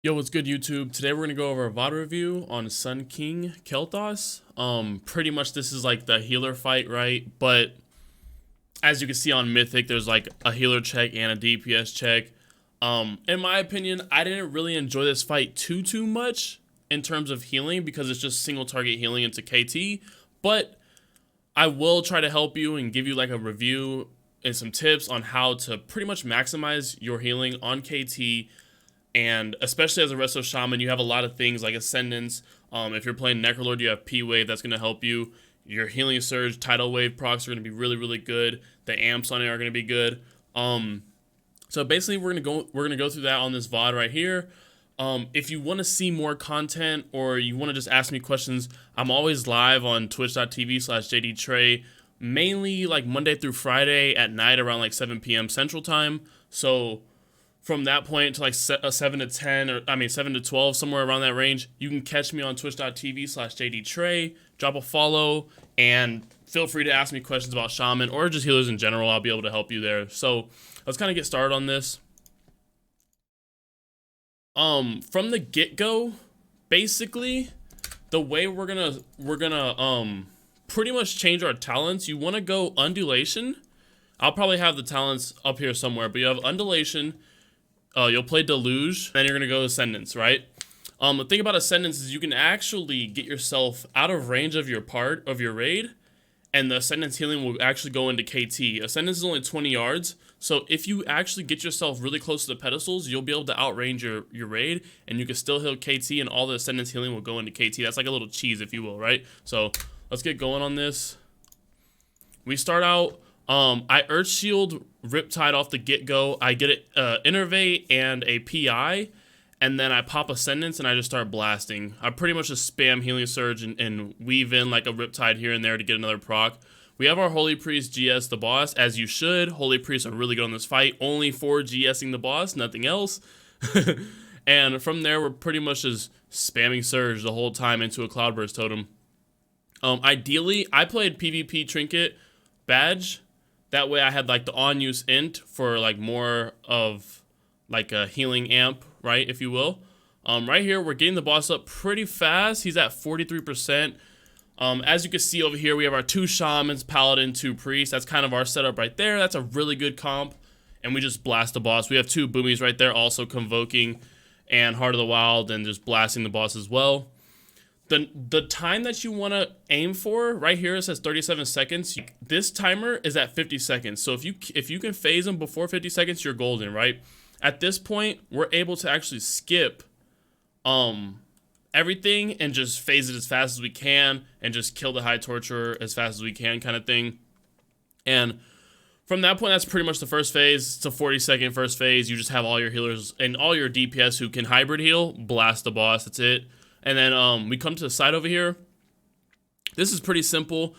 Yo, what's good, YouTube? Today we're gonna go over a VOD review on Sun King Kel'Thas. Pretty much this is like the healer fight, right? But as you can see on Mythic, there's like a healer check and a DPS check. In my opinion, I didn't really enjoy this fight too much in terms of healing because it's just single target healing into KT. But I will try to help you and give you like a review and some tips on how to pretty much maximize your healing on KT. And especially as a Resto Shaman, you have a lot of things like Ascendance. If you're playing Necrolord, you have P-Wave. That's going to help you. Your Healing Surge, Tidal Wave procs are going to be really good. The amps on it are going to be good. So basically, we're going to go through that on this VOD right here. If you want to see more content or you want to just ask me questions, I'm always live on twitch.tv/Jdtre, mainly like Monday through Friday at night around like 7 p.m. Central Time. So from that point to like 7 to 10, or 7 to 12, somewhere around that range, you can catch me on twitch.tv/Jdtre, drop a follow, and feel free to ask me questions about Shaman or just healers in general. I'll be able to help you there. So let's kind of get started on this. From the get-go, basically, the way we're gonna pretty much change our talents, you want to go Undulation. I'll probably have the talents up here somewhere, but you have Undulation. You'll play Deluge, then you're going to go Ascendance, right? The thing about Ascendance is you can actually get yourself out of range of your raid, and the Ascendance healing will actually go into KT. Ascendance is only 20 yards, so if you actually get yourself really close to the pedestals, you'll be able to outrange your raid, and you can still heal KT, and all the Ascendance healing will go into KT. That's like a little cheese, if you will, right? So let's get going on this. We start out, I Earth Shield Riptide off the get-go. I get an Innervate and a PI, and then I pop Ascendance and I just start blasting. I pretty much just spam Healing Surge and weave in like a Riptide here and there to get another proc. We have our Holy Priest GS the boss, as you should. Holy Priests are really good on this fight, only for GSing the boss, nothing else. And from there, we're pretty much just spamming Surge the whole time into a Cloudburst Totem. Ideally, I played PvP Trinket Badge. That way I had like the on-use int for like more of like a healing amp, right, if you will. Right here, we're getting the boss up pretty fast. He's at 43%. As you can see over here, we have our 2 Shamans, Paladin, 2 Priests. That's kind of our setup right there. That's a really good comp. And we just blast the boss. We have 2 Boomies right there, also Convoking and Heart of the Wild, and just blasting the boss as well. The time that you want to aim for, right here it says 37 seconds. This timer is at 50 seconds. So if you can phase them before 50 seconds, you're golden, right? At this point, we're able to actually skip everything and just phase it as fast as we can and just kill the High Torturer as fast as we can, kind of thing. And from that point, that's pretty much the first phase. It's a 40-second first phase. You just have all your healers and all your DPS who can hybrid heal, blast the boss. That's it. And then we come to the side over here. This is pretty simple.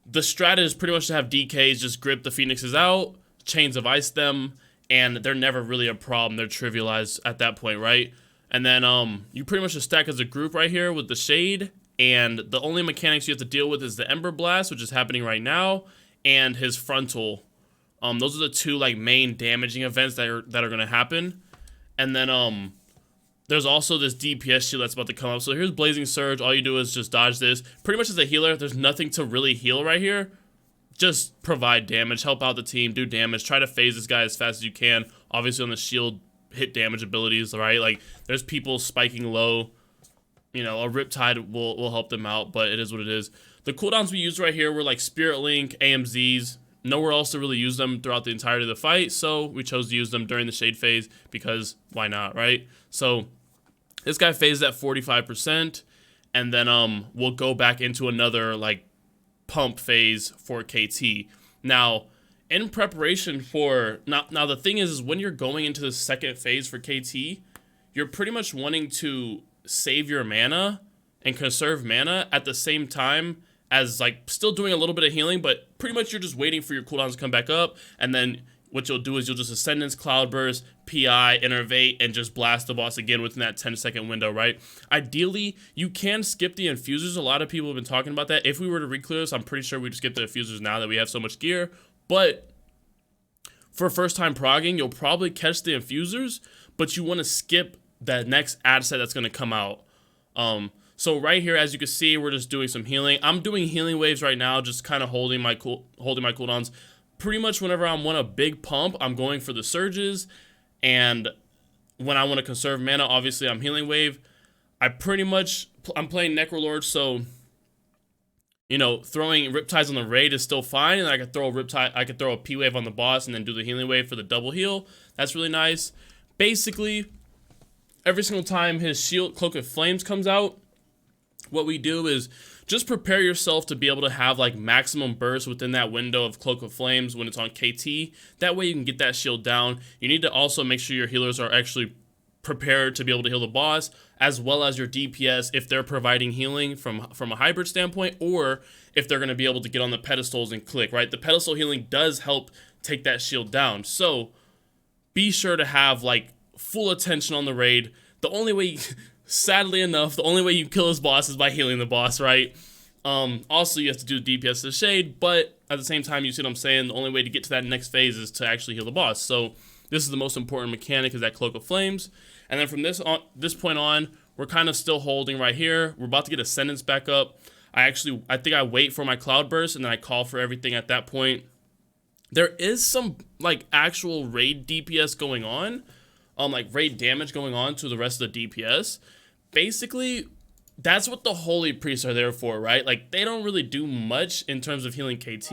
The strat is pretty much to have DKs just grip the Phoenixes out, Chains of Ice them, and they're never really a problem. They're trivialized at that point, right? And then you pretty much just stack as a group right here with the Shade, and the only mechanics you have to deal with is the Ember Blast, which is happening right now, and his Frontal. Those are the 2 like main damaging events that are going to happen. And then there's also this DPS shield that's about to come up. So here's Blazing Surge. All you do is just dodge this. Pretty much as a healer, there's nothing to really heal right here. Just provide damage, help out the team, do damage. Try to phase this guy as fast as you can. Obviously on the shield, hit damage abilities, right? Like, there's people spiking low. You know, a Riptide will help them out, but it is what it is. The cooldowns we used right here were like Spirit Link, AMZs. Nowhere else to really use them throughout the entirety of the fight, so we chose to use them during the Shade phase because why not, right? So this guy phases at 45%, and then we'll go back into another like pump phase for KT. Now, in preparation for now the thing is when you're going into the second phase for KT, you're pretty much wanting to save your mana and conserve mana at the same time as like still doing a little bit of healing, but pretty much you're just waiting for your cooldowns to come back up, and then what you'll do is you'll just Ascendance, Cloudburst, PI, Innervate, and just blast the boss again within that 10-second window, right? Ideally, you can skip the Infusers. A lot of people have been talking about that. If we were to re-clear this, I'm pretty sure we'd skip the Infusers now that we have so much gear, but for first-time progging, you'll probably catch the Infusers, but you want to skip that next ad set that's going to come out. So right here, as you can see, we're just doing some healing. I'm doing healing waves right now, just kind of holding my cooldowns. Pretty much whenever I want a big pump, I'm going for the surges, and when I want to conserve mana, obviously I'm healing wave. I'm playing Necrolord, so you know, throwing Riptides on the raid is still fine, and I could throw a Riptide, I could throw a P wave on the boss, and then do the healing wave for the double heal. That's really nice. Basically, every single time his shield Cloak of Flames comes out, what we do is just prepare yourself to be able to have like maximum burst within that window of Cloak of Flames when it's on KT. That way you can get that shield down. You need to also make sure your healers are actually prepared to be able to heal the boss, as well as your DPS if they're providing healing from a hybrid standpoint, or if they're going to be able to get on the pedestals and click, right? The pedestal healing does help take that shield down. So be sure to have like full attention on the raid. The only way, sadly enough, the only way you kill this boss is by healing the boss, right? Also, you have to do DPS to shade, but at the same time, you see what I'm saying? The only way to get to that next phase is to actually heal the boss. So this is the most important mechanic, is that Cloak of Flames. And then from this point on, we're kind of still holding right here. We're about to get Ascendance back up. I think I wait for my Cloud Burst, and then I call for everything at that point. There is some like actual raid DPS going on, like raid damage going on to the rest of the DPS. Basically, that's what the Holy Priests are there for, right? Like, they don't really do much in terms of healing KT.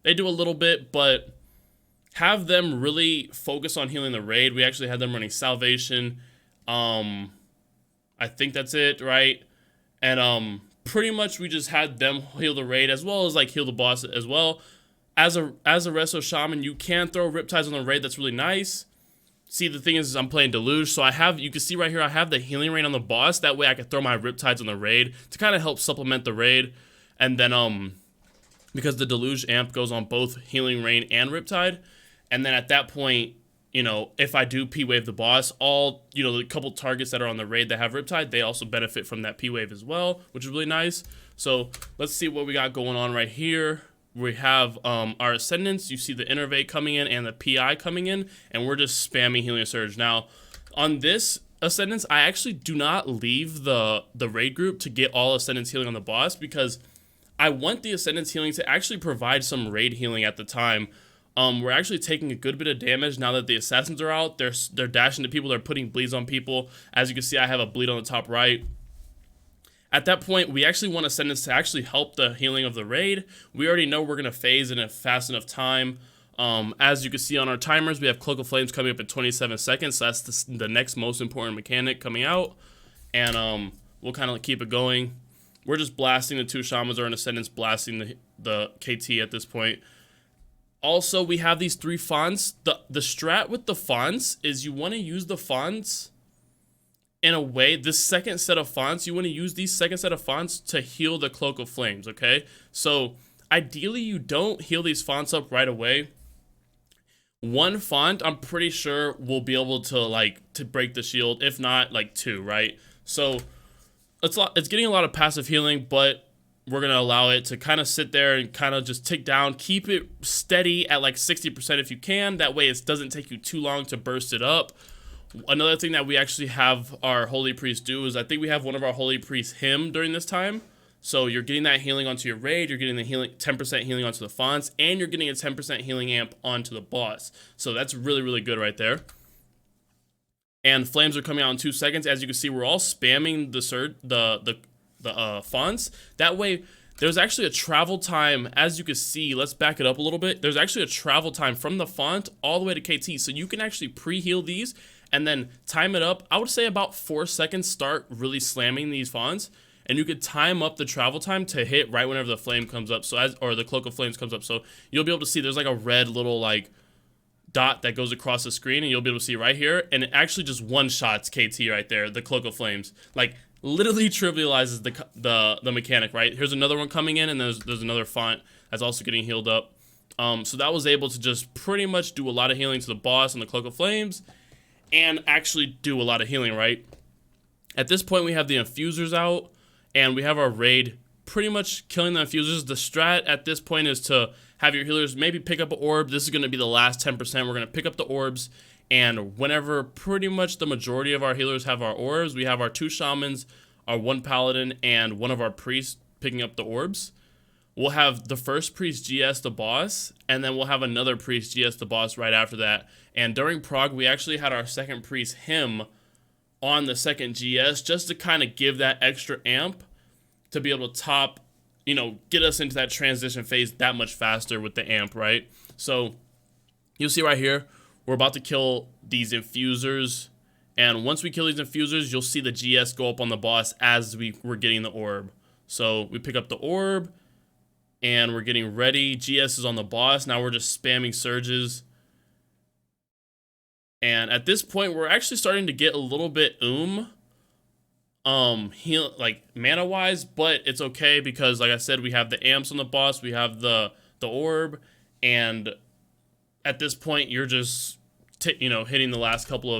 They do a little bit, but have them really focus on healing the raid. We actually had them running Salvation. I think that's it, right? And pretty much we just had them heal the raid as well as like heal the boss as well. As a Resto Shaman, you can throw Riptides on the raid. That's really nice. See, the thing is I'm playing Deluge, so you can see right here, I have the healing rain on the boss. That way I can throw my Riptides on the raid to kind of help supplement the raid. And then, because the Deluge amp goes on both healing rain and Riptide. And then at that point, you know, if I do P-Wave the boss, the couple targets that are on the raid that have Riptide, they also benefit from that P-Wave as well, which is really nice. So let's see what we got going on right here. We have our Ascendants. You see the Innervate coming in and the PI coming in, and we're just spamming Healing Surge. Now, on this Ascendants, I actually do not leave the raid group to get all Ascendants healing on the boss, because I want the Ascendants healing to actually provide some raid healing at the time. We're actually taking a good bit of damage now that the Assassins are out. They're dashing to people. They're putting bleeds on people. As you can see, I have a bleed on the top right. At that point, we actually want Ascendants to actually help the healing of the raid. We already know we're going to phase in a fast enough time. As you can see on our timers, we have Cloak of Flames coming up in 27 seconds. So that's the next most important mechanic coming out. And we'll kind of keep it going. We're just blasting the two Shamans, or an Ascendants blasting the KT at this point. Also, we have these 3 fonts. The strat with the fonts is you want to use the fonts in a way, this second set of fonts, you want to use these second set of fonts to heal the Cloak of Flames, okay? So, ideally, you don't heal these fonts up right away. One font, I'm pretty sure, will be able to, to break the shield. If not, 2, right? So, it's getting a lot of passive healing, but we're going to allow it to kind of sit there and kind of just tick down. Keep it steady at 60% if you can. That way it doesn't take you too long to burst it up. Another thing that we actually have our Holy Priest do is I think we have one of our Holy Priests hymn during this time. So you're getting that healing onto your raid, you're getting the 10% healing onto the fonts, and you're getting a 10% healing amp onto the boss. So that's really, really good right there. And flames are coming out in 2 seconds. As you can see, we're all spamming the fonts. That way, there's actually a travel time. As you can see, let's back it up a little bit. There's actually a travel time from the font all the way to KT. So you can actually pre-heal these and then time it up. I would say about 4 seconds, start really slamming these fonts. And you could time up the travel time to hit right whenever the flame comes up. Or the Cloak of Flames comes up. So you'll be able to see there's a red little dot that goes across the screen, and you'll be able to see right here. And it actually just one-shots KT right there, the Cloak of Flames. Literally trivializes the mechanic, right? Here's another one coming in, and there's another font that's also getting healed up. So that was able to just pretty much do a lot of healing to the boss and the Cloak of Flames, and actually do a lot of healing, right? At this point, we have the Infusers out, and we have our raid pretty much killing the Infusers. The strat at this point is to have your healers maybe pick up an orb. This is going to be the last 10%. We're going to pick up the orbs, And whenever pretty much the majority of our healers have our orbs, we have our 2 shamans, our 1 paladin, and one of our priests picking up the orbs. We'll have the first priest GS the boss, and then we'll have another priest GS the boss right after that. And during prog, we actually had our second priest him on the second GS just to kind of give that extra amp to be able to top, you know, get us into that transition phase that much faster with the amp, right? So you'll see right here, we're about to kill these infusers. And once we kill these infusers, you'll see the GS go up on the boss as we're getting the orb. So we pick up the orb, and we're getting ready. GS is on the boss. Now we're just spamming surges. And at this point, we're actually starting to get a little bit heal, like mana-wise, but it's okay because, like I said, we have the amps on the boss, we have the orb, and at this point, you're just, hitting the last couple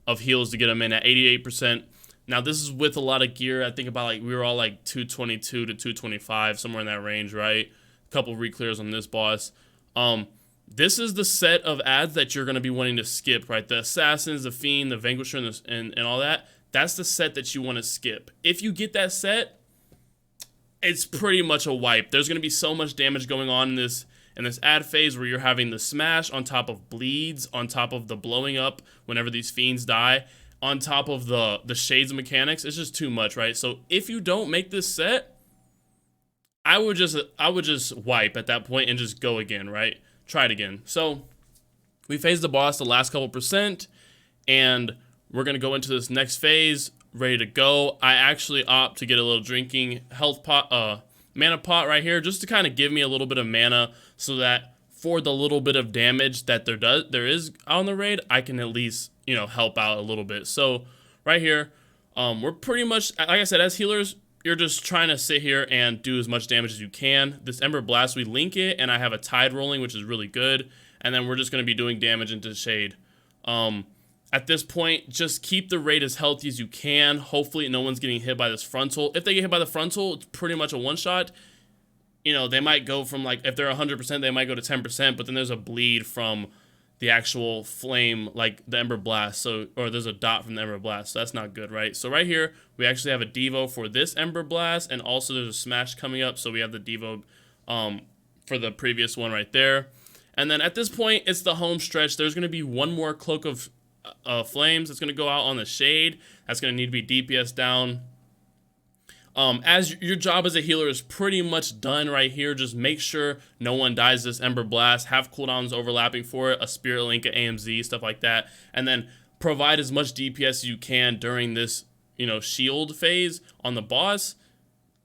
of heals to get them in at 88%. Now, this is with a lot of gear. I think about, like, we were all, like, 222 to 225, somewhere in that range, right? A couple re-clears on this boss. This is the set of ads that you're going to be wanting to skip, right? The Assassins, the Fiend, the Vanquisher, and all that. That's the set that you want to skip. If you get that set, it's pretty much a wipe. There's going to be so much damage going on in this ad phase where you're having the smash on top of bleeds, on top of the blowing up whenever these fiends die, on top of the shades of mechanics. It's just too much, right? So if you don't make this set, I would just wipe at that point and just go again, right? Try it again. So we phased the boss the last couple percent, and we're going to go into this next phase, ready to go. I actually opt to get a little drinking health pot, mana pot right here, just to kind of give me a little bit of mana so that for the little bit of damage that there is on the raid, I can at least, help out a little bit. So right here, we're pretty much, like I said, as healers, you're just trying to sit here and do as much damage as you can. This Ember Blast, we link it, and I have a Tide rolling, which is really good. And then we're just going to be doing damage into Shade. At this point, just keep the raid as healthy as you can. Hopefully no one's getting hit by this frontal. If they get hit by the frontal, it's pretty much a one-shot. They might go from, like, if they're 100%, they might go to 10%, but then there's a bleed from the actual flame, like the Ember Blast, or there's a dot from the Ember Blast, so that's not good, right? So right here, we actually have a Devo for this Ember Blast, and also there's a Smash coming up, so we have the Devo for the previous one right there. And then at this point, it's the home stretch. There's going to be one more Cloak of Flames that's going to go out on the Shade. That's going to need to be DPS down. As your job as a healer is pretty much done right here, just make sure no one dies this Ember Blast, have cooldowns overlapping for it, a Spirit Link, a AMZ, stuff like that, and then provide as much DPS as you can during this, shield phase on the boss.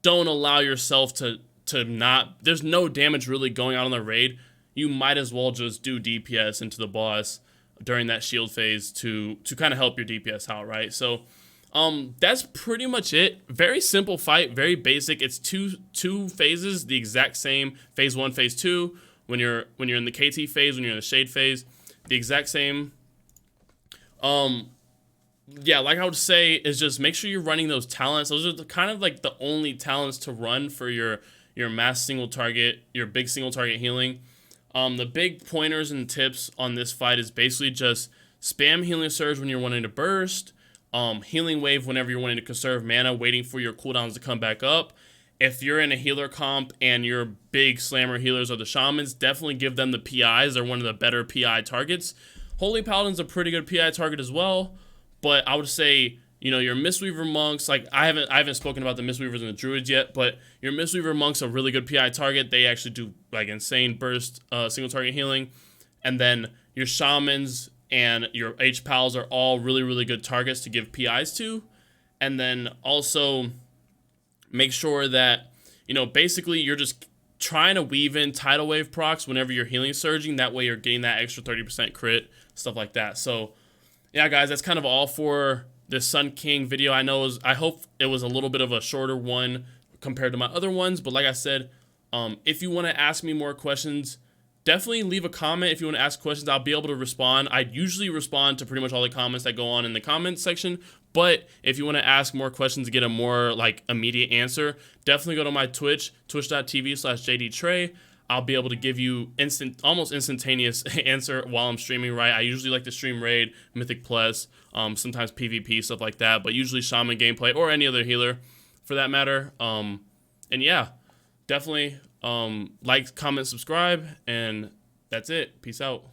Don't allow yourself to not, there's no damage really going out on the raid. You might as well just do DPS into the boss during that shield phase to kind of help your DPS out, right? So that's pretty much it. Very simple fight, very basic. It's two phases, the exact same. Phase 1, phase 2. When you're in the KT phase, when you're in the Shade phase, the exact same. Yeah, like I would say, is just make sure you're running those talents. Those are kind of like the only talents to run for your mass single target, your big single target healing. The big pointers and tips on this fight is basically just spam Healing Surge when you're wanting to burst. Healing Wave whenever you're wanting to conserve mana, waiting for your cooldowns to come back up. If you're in a healer comp and your big slammer healers are the shamans, definitely give them the PIs. They're one of the better PI targets. Holy Paladin's a pretty good PI target as well, but I would say, your Mistweaver monks, like I haven't spoken about the Mistweavers and the Druids yet, but your Mistweaver monks are a really good PI target. They actually do like insane burst single target healing. And then your shamans and your H-Pals are all really, really good targets to give PIs to. And then also make sure that, basically you're just trying to weave in Tidal Wave procs whenever you're healing surging. That way you're getting that extra 30% crit, stuff like that. So, yeah, guys, that's kind of all for this Sun King video. I hope it was a little bit of a shorter one compared to my other ones. But like I said, if you want to ask me more questions, definitely leave a comment. If you want to ask questions, I'll be able to respond. I usually respond to pretty much all the comments that go on in the comments section. But if you want to ask more questions to get a more immediate answer, definitely go to my Twitch, twitch.tv/Jdtre. I'll be able to give you almost instantaneous answer while I'm streaming, right? I usually like to stream Raid, Mythic Plus, sometimes PvP, stuff like that, but usually Shaman gameplay or any other healer for that matter. And yeah, definitely like, comment, subscribe, and that's it. Peace out.